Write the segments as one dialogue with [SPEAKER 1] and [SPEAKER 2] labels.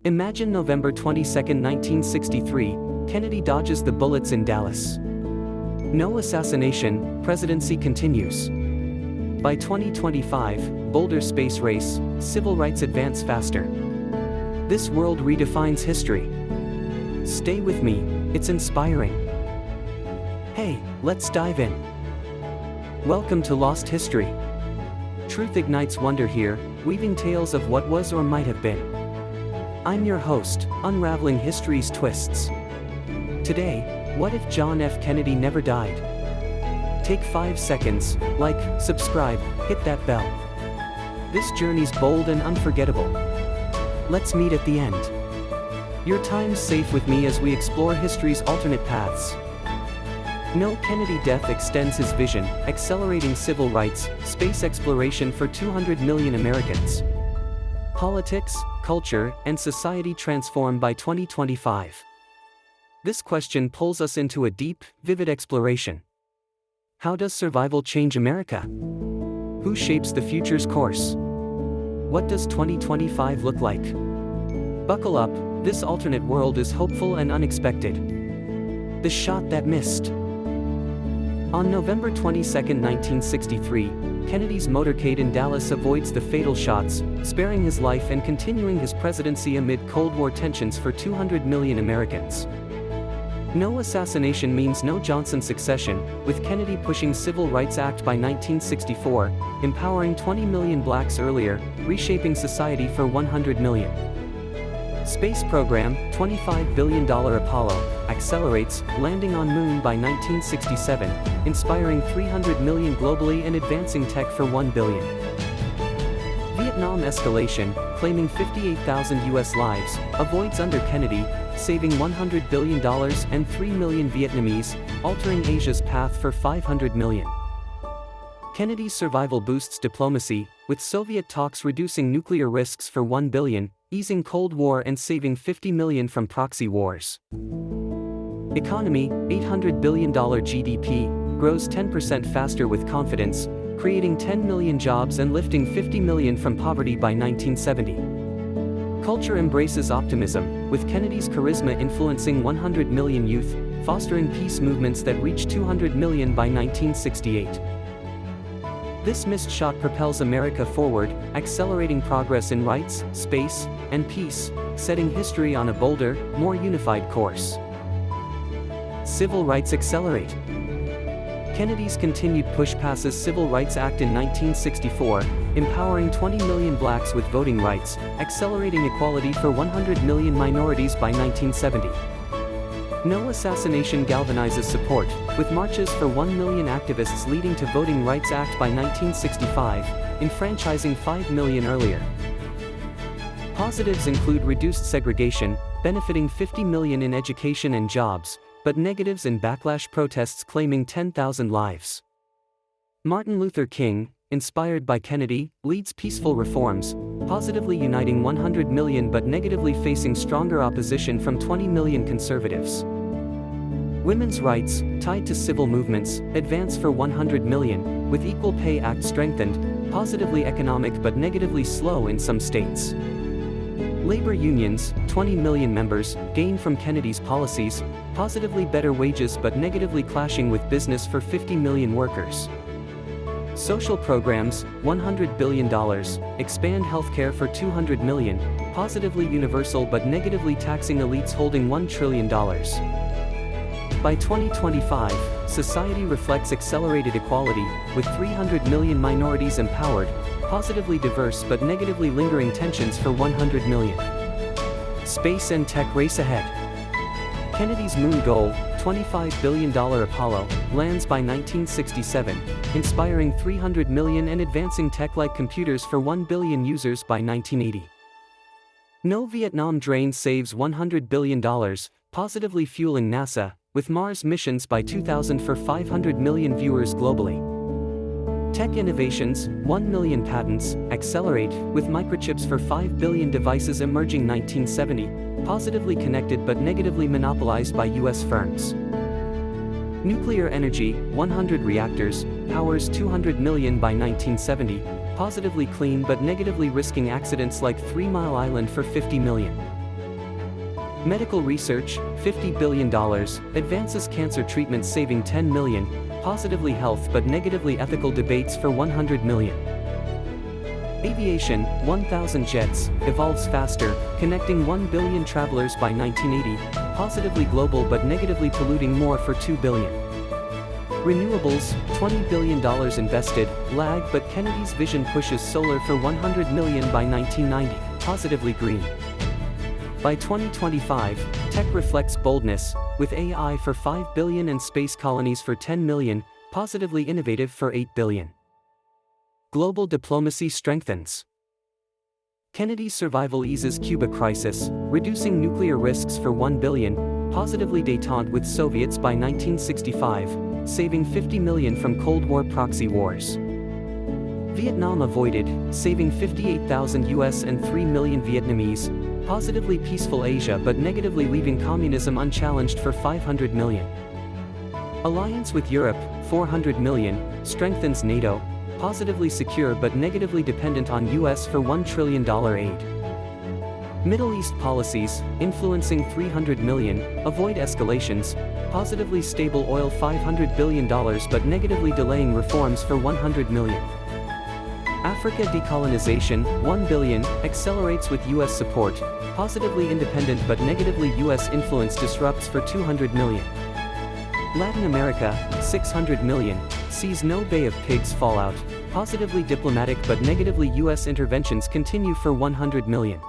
[SPEAKER 1] Imagine November 22, 1963, Kennedy dodges the bullets in Dallas. No assassination, presidency continues. By 2025, bolder space race, civil rights advance faster. This world redefines history. Stay with me, it's inspiring. Hey, let's dive in. Welcome to Lost History. Truth ignites wonder here, weaving tales of what was or might have been. I'm your host, unraveling history's twists. Today, what if John F. Kennedy never died? Take 5 seconds, like, subscribe, hit that bell. This journey's bold and unforgettable. Let's meet at the end. Your time's safe with me as we explore history's alternate paths. No, Kennedy death extends his vision, accelerating civil rights, space exploration for 200 million Americans. Politics, culture, and society transform by 2025. This question pulls us into a deep, vivid exploration. How does survival change America? Who shapes the future's course? What does 2025 look like? Buckle up, this alternate world is hopeful and unexpected. The shot that missed. On November 22, 1963, Kennedy's motorcade in Dallas avoids the fatal shots, sparing his life and continuing his presidency amid Cold War tensions for 200 million Americans. No assassination means no Johnson succession, with Kennedy pushing Civil Rights Act by 1964, empowering 20 million blacks earlier, reshaping society for 100 million. Space program, $25 billion Apollo, accelerates, landing on Moon by 1967, inspiring 300 million globally and advancing tech for 1 billion. Vietnam escalation, claiming 58,000 US lives, avoids under Kennedy, saving $100 billion and 3 million Vietnamese, altering Asia's path for 500 million. Kennedy's survival boosts diplomacy, with Soviet talks reducing nuclear risks for 1 billion, easing Cold War and saving 50 million from proxy wars. Economy, $800 billion GDP, grows 10% faster with confidence, creating 10 million jobs and lifting 50 million from poverty by 1970. Culture embraces optimism, with Kennedy's charisma influencing 100 million youth, fostering peace movements that reach 200 million by 1968. This missed shot propels America forward, accelerating progress in rights, space, and peace, setting history on a bolder, more unified course. Civil rights accelerate. Kennedy's continued push passes Civil Rights Act in 1964, empowering 20 million blacks with voting rights, accelerating equality for 100 million minorities by 1970. No assassination galvanizes support, with marches for 1 million activists leading to Voting Rights Act by 1965, enfranchising 5 million earlier. Positives include reduced segregation, benefiting 50 million in education and jobs, but negatives in backlash protests claiming 10,000 lives. Martin Luther King, inspired by Kennedy, leads peaceful reforms, positively uniting 100 million but negatively facing stronger opposition from 20 million conservatives. Women's rights, tied to civil movements, advance for 100 million, with Equal Pay Act strengthened, positively economic but negatively slow in some states. Labor unions, 20 million members, gain from Kennedy's policies, positively better wages but negatively clashing with business for 50 million workers. Social programs, $100 billion, expand healthcare for 200 million, positively universal but negatively taxing elites holding $1 trillion. By 2025, society reflects accelerated equality, with 300 million minorities empowered, positively diverse but negatively lingering tensions for 100 million. Space and tech race ahead. Kennedy's moon goal, $25 billion Apollo, lands by 1967, inspiring 300 million and advancing tech like computers for 1 billion users by 1980. No Vietnam drain saves $100 billion, positively fueling NASA, with Mars missions by 2000 for 500 million viewers globally. Tech innovations, 1 million patents, accelerate, with microchips for 5 billion devices emerging 1970, positively connected but negatively monopolized by US firms. Nuclear energy, 100 reactors, powers 200 million by 1970, positively clean but negatively risking accidents like 3 Mile Island for 50 million. Medical research, $50 billion, advances cancer treatment saving 10 million, positively health but negatively ethical debates for 100 million. Aviation, 1,000 jets, evolves faster, connecting 1 billion travelers by 1980, positively global but negatively polluting more for 2 billion. Renewables, $20 billion invested, lag but Kennedy's vision pushes solar for 100 million by 1990, positively green. By 2025, tech reflects boldness, with AI for 5 billion and space colonies for 10 million, positively innovative for 8 billion. Global diplomacy strengthens. Kennedy's survival eases Cuba crisis, reducing nuclear risks for 1 billion, positively détente with Soviets by 1965, saving 50 million from Cold War proxy wars. Vietnam avoided, saving 58,000 US and 3 million Vietnamese, positively peaceful Asia but negatively leaving communism unchallenged for 500 million. Alliance with Europe, 400 million, strengthens NATO, positively secure but negatively dependent on US for $1 trillion aid. Middle East policies, influencing 300 million, avoid escalations, positively stable oil $500 billion but negatively delaying reforms for 100 million. Africa decolonization, 1 billion, accelerates with US support, positively independent but negatively US influence disrupts for 200 million. Latin America, 600 million, sees no Bay of Pigs fallout, positively diplomatic but negatively US interventions continue for 100 million.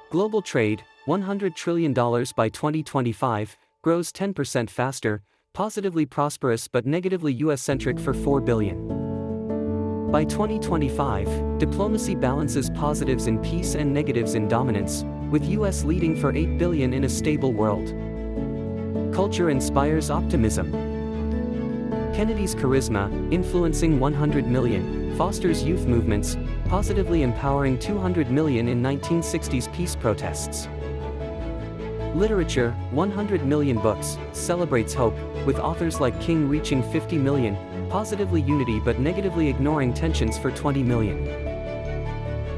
[SPEAKER 1] Global trade, $100 trillion by 2025, grows 10% faster, positively prosperous but negatively US-centric for 4 billion. By 2025, diplomacy balances positives in peace and negatives in dominance, with US leading for 8 billion in a stable world. Culture inspires optimism. Kennedy's charisma, influencing 100 million, fosters youth movements, positively empowering 200 million in 1960s peace protests. Literature, 100 million books, celebrates hope, with authors like King reaching 50 million, positively unity but negatively ignoring tensions for 20 million.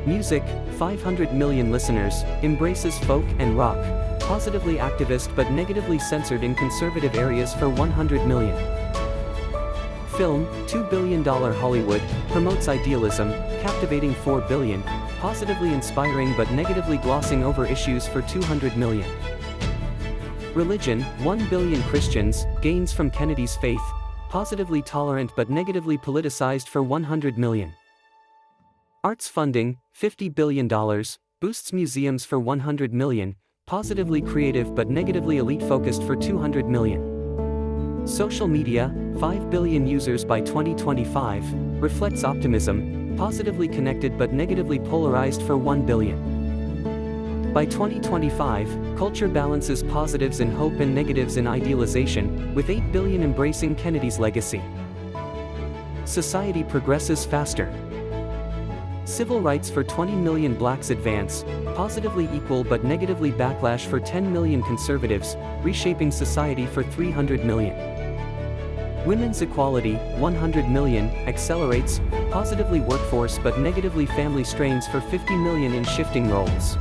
[SPEAKER 1] Music, 500 million listeners, embraces folk and rock, positively activist but negatively censored in conservative areas for 100 million. Film, $2 billion Hollywood, promotes idealism, captivating 4 billion, positively inspiring but negatively glossing over issues for 200 million. Religion, 1 billion Christians, gains from Kennedy's faith, positively tolerant but negatively politicized for 100 million. Arts funding, $50 billion, boosts museums for 100 million, positively creative but negatively elite-focused for 200 million. Social media, 5 billion users by 2025, reflects optimism, positively connected but negatively polarized for 1 billion. By 2025, culture balances positives in hope and negatives in idealization, with 8 billion embracing Kennedy's legacy. Society progresses faster. Civil rights for 20 million blacks advance, positively equal but negatively backlash for 10 million conservatives, reshaping society for 300 million. Women's equality, 100 million, accelerates, positively workforce but negatively family strains for 50 million in shifting roles.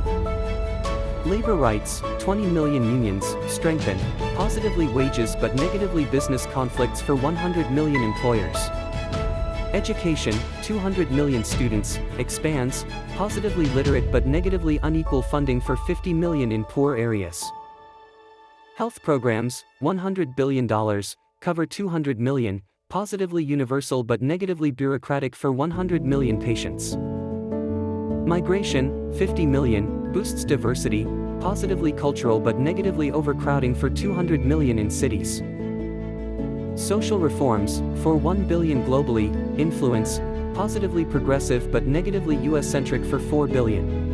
[SPEAKER 1] Labor rights, 20 million unions, strengthen, positively wages but negatively business conflicts for 100 million employers. Education, 200 million students, expands, positively literate but negatively unequal funding for 50 million in poor areas. Health programs, $100 billion, cover 200 million, positively universal but negatively bureaucratic for 100 million patients. Migration, 50 million, boosts diversity, positively cultural but negatively overcrowding for 200 million in cities. Social reforms, for 1 billion globally, influence, positively progressive but negatively US-centric for 4 billion.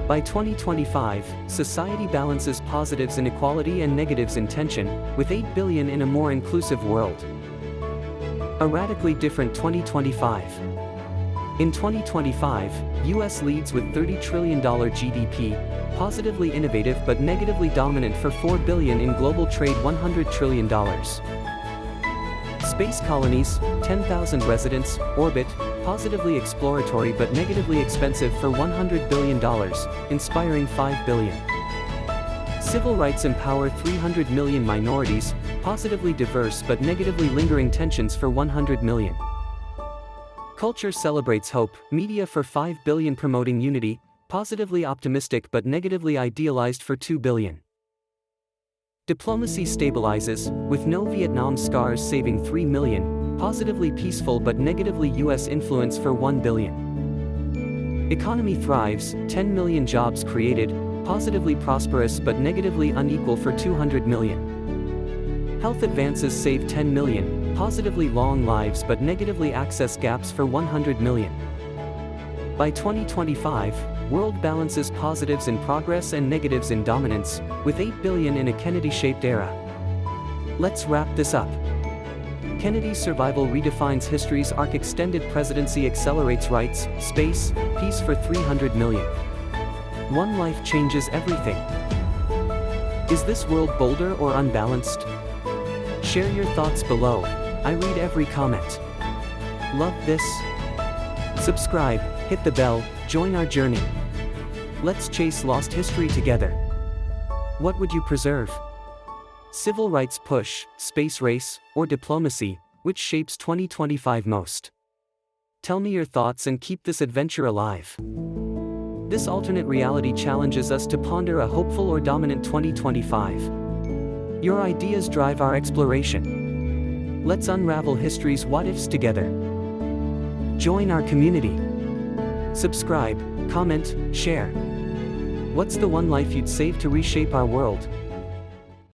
[SPEAKER 1] By 2025, society balances positives in equality and negatives in tension, with 8 billion in a more inclusive world. A radically different 2025. In 2025, US leads with $30 trillion GDP, positively innovative but negatively dominant for 4 billion in global trade $100 trillion. Space colonies, 10,000 residents, orbit, positively exploratory but negatively expensive for $100 billion, inspiring 5 billion. Civil rights empower 300 million minorities, positively diverse but negatively lingering tensions for 100 million. Culture celebrates hope, media for 5 billion promoting unity, positively optimistic but negatively idealized for 2 billion. Diplomacy stabilizes, with no Vietnam scars saving 3 million, positively peaceful but negatively US influence for 1 billion. Economy thrives, 10 million jobs created, positively prosperous but negatively unequal for 200 million. Health advances save 10 million, positively long lives but negatively access gaps for 100 million. By 2025, world balances positives in progress and negatives in dominance, with 8 billion in a Kennedy-shaped era. Let's wrap this up. Kennedy's survival redefines history's arc. Extended presidency accelerates rights, space, peace for 300 million. One life changes everything. Is this world bolder or unbalanced? Share your thoughts below. I read every comment. Love this? Subscribe, hit the bell, join our journey. Let's chase lost history together. What would you preserve? Civil rights push, space race, or diplomacy, which shapes 2025 most? Tell me your thoughts and keep this adventure alive. This alternate reality challenges us to ponder a hopeful or dominant 2025. Your ideas drive our exploration. Let's unravel history's what-ifs together. Join our community. Subscribe, comment, share. What's the one life you'd save to reshape our world?